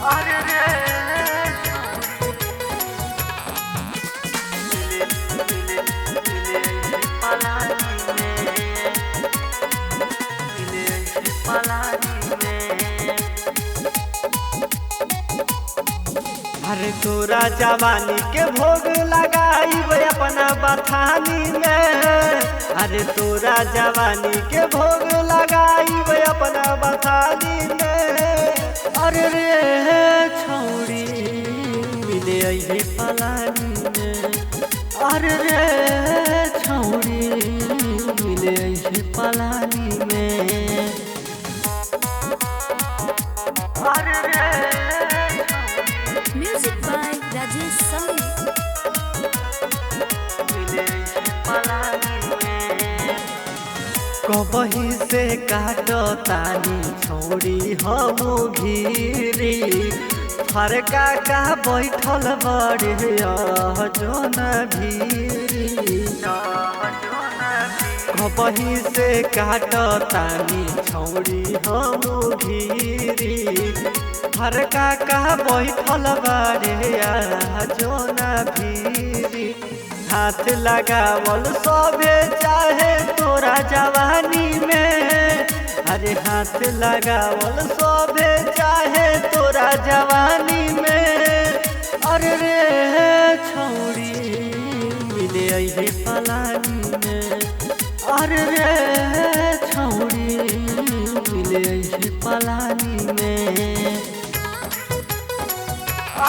अरे रे पलानी में अरे तोरा जवानी के भोग लगाई अपना बथानी में। अरे तोरा जवानी के भोग लगाई अपना बथानी में। अरे रे छौड़ी मिले अइहे पलानी में। अरे रे छौड़ी मिले अइहे पलानी में। अरे रे Music by Rajesh Sami. कबही से काटो तानी छोड़ी हम घीरी फरका का बैठल बड़े जोन भीरी। कबही से काटो तानी छोड़ी हम घीरी फरका का बैठल बड़े जोन भीरी। हाथ लगावल सबे चाहे तोरा जवानी में। अरे हाथ लगावल सबे चाहे तोरा जवानी में। अरे रे छौड़ी मिले अइहे पलानी में। अरे रे छौड़ी मिले अइहे पलानी में।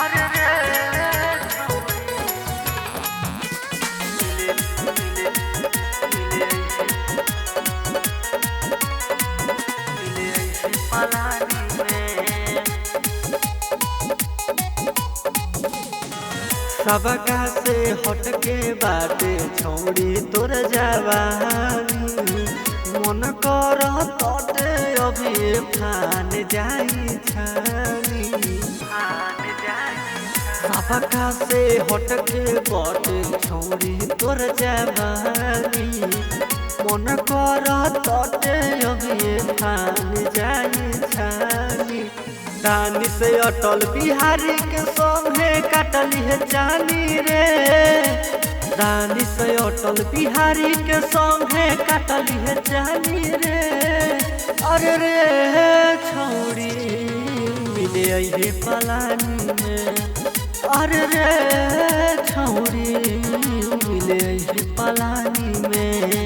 अरे रे सबका से हटके बाटे छौड़ी तोर जवानी। मन कर तटे अभी फान जाई छानी। सबका से हटके बाटे छौड़ी तोर जवानी। मन कर तटे अभी फान जाई छानी। दानी से अटल बिहारी के संगे काटली है जानी रे। दानी से अटल बिहारी के संगे काटली है जानी रे। अरे रे छौड़ी मिले अइहे पलानी में। अरे रे छौड़ी मिले अइहे पलानी में।